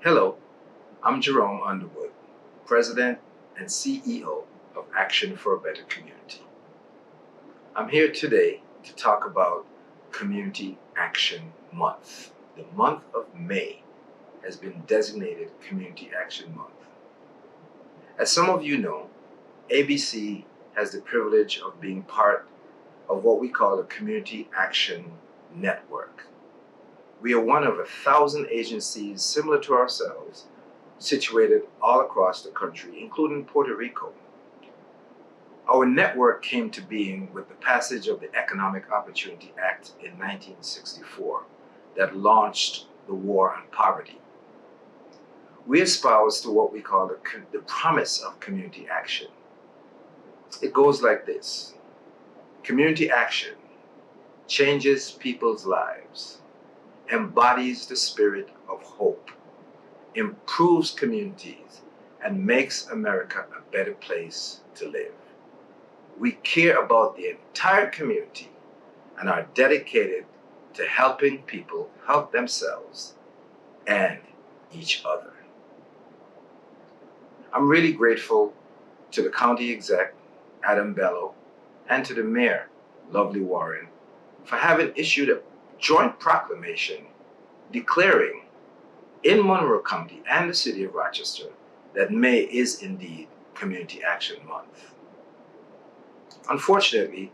Hello, I'm Jerome Underwood, President and CEO of Action for a Better Community. I'm here today to talk about Community Action Month. The month of May has been designated Community Action Month. As some of you know, ABC has the privilege of being part of what we call a Community Action Network. We are one of 1,000 agencies similar to ourselves situated all across the country, including Puerto Rico. Our network came to being with the passage of the Economic Opportunity Act in 1964 that launched the war on poverty. We espouse to what we call the promise of community action. It goes like this: community action changes people's lives, embodies the spirit of hope, improves communities, and makes America a better place to live. We care about the entire community and are dedicated to helping people help themselves and each other. I'm really grateful to the county exec, Adam Bello, and to the mayor, Lovely Warren, for having issued a joint proclamation declaring in Monroe County and the city of Rochester that May is indeed Community Action Month. Unfortunately,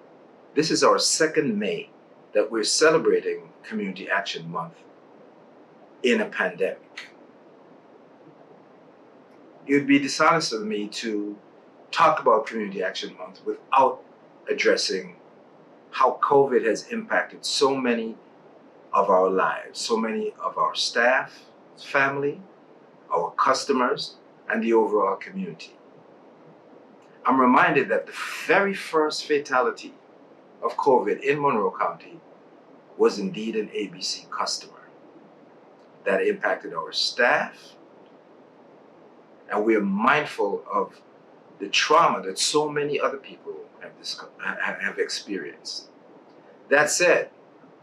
this is our second May that we're celebrating Community Action Month in a pandemic. It would be dishonest of me to talk about Community Action Month without addressing how COVID has impacted so many of our lives, so many of our staff, family, our customers, and the overall community. I'm reminded that the very first fatality of COVID in Monroe County was indeed an ABC customer that impacted our staff, and we are mindful of the trauma that so many other people have experienced. That said,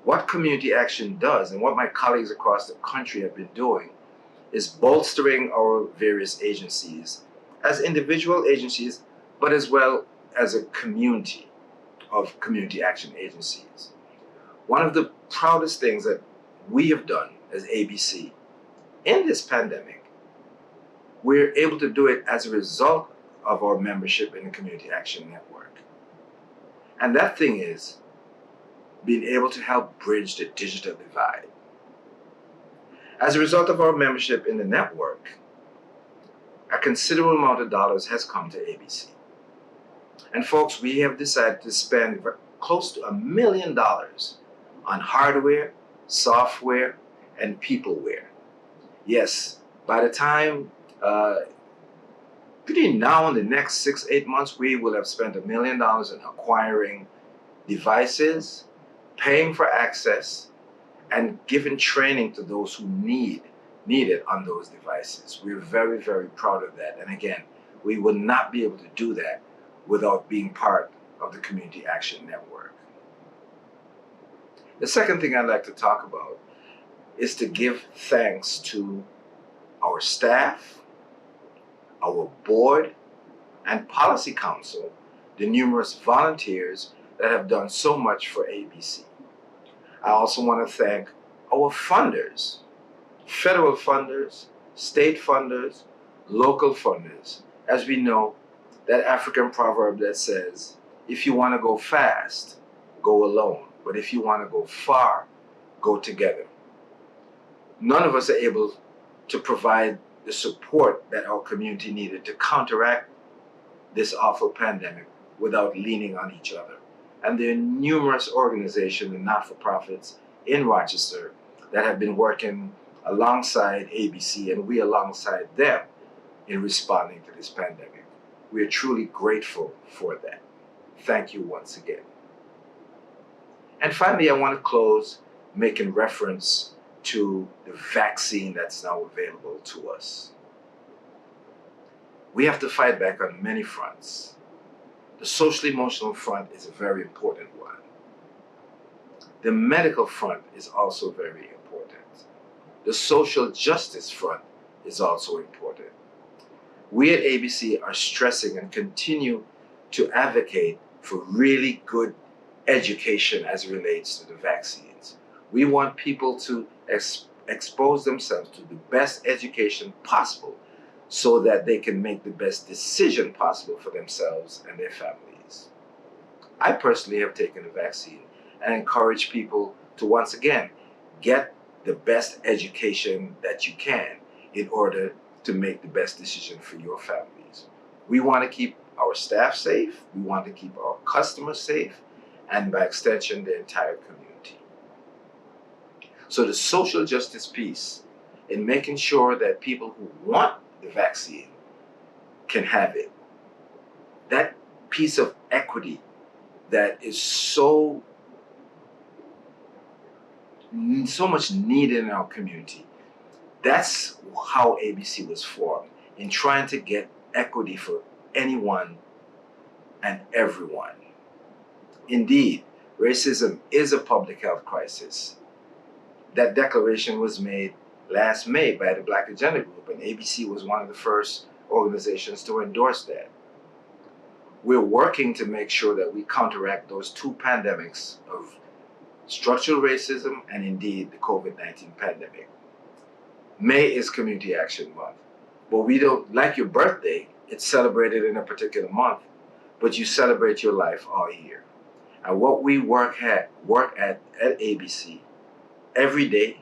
what community action does, and what my colleagues across the country have been doing, is bolstering our various agencies as individual agencies, but as well as a community of community action agencies. One of the proudest things that we have done as ABC in this pandemic, we're able to do it as a result of our membership in the Community Action Network. And that thing is being able to help bridge the digital divide. As a result of our membership in the network, a considerable amount of dollars has come to ABC. And folks, we have decided to spend close to $1 million on hardware, software, and peopleware. Yes, by the time between now and the next 6-8 months, we will have spent $1 million in acquiring devices, paying for access, and giving training to those who need it on those devices. We're very, very proud of that. And again, we will not be able to do that without being part of the Community Action Network. The second thing I'd like to talk about is to give thanks to our staff, our board, and policy council, the numerous volunteers that have done so much for ABC. I also want to thank our funders, federal funders, state funders, local funders. As we know, that African proverb that says, if you want to go fast, go alone. But if you want to go far, go together. None of us are able to provide the support that our community needed to counteract this awful pandemic without leaning on each other. And there are numerous organizations and not-for-profits in Rochester that have been working alongside ABC, and we alongside them in responding to this pandemic. We are truly grateful for that. Thank you once again. And finally, I want to close making reference to the vaccine that's now available to us. We have to fight back on many fronts. The social emotional front is a very important one. The medical front is also very important. The social justice front is also important. We at ABC are stressing and continue to advocate for really good education as it relates to the vaccines. We want people to expose themselves to the best education possible so that they can make the best decision possible for themselves and their families. I personally have taken the vaccine and encourage people to once again get the best education that you can in order to make the best decision for your families. We want to keep our staff safe, we want to keep our customers safe, and by extension, the entire community. So the social justice piece in making sure that people who want the vaccine can have it, that piece of equity that is so much needed in our community. That's how ABC was formed, in trying to get equity for anyone and everyone. Indeed, racism is a public health crisis. That declaration was made last May by the Black Agenda Group, and ABC was one of the first organizations to endorse that. We're working to make sure that we counteract those two pandemics of structural racism and indeed the COVID-19 pandemic. May is Community Action Month, but we don't, like your birthday, it's celebrated in a particular month, but you celebrate your life all year. And what we work at ABC every day,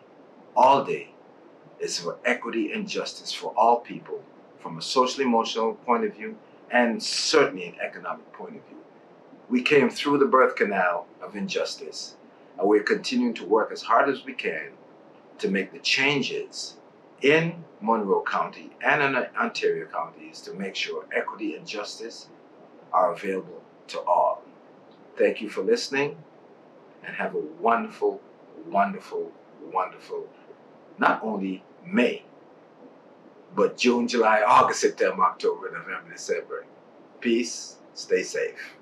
all day, is for equity and justice for all people from a social emotional point of view and certainly an economic point of view. We came through the birth canal of injustice, and we're continuing to work as hard as we can to make the changes in Monroe County and in Ontario counties to make sure equity and justice are available to all. Thank you for listening, and have a wonderful, wonderful, wonderful, not only May, but June, July, August, September, October, November, December. Peace, stay safe.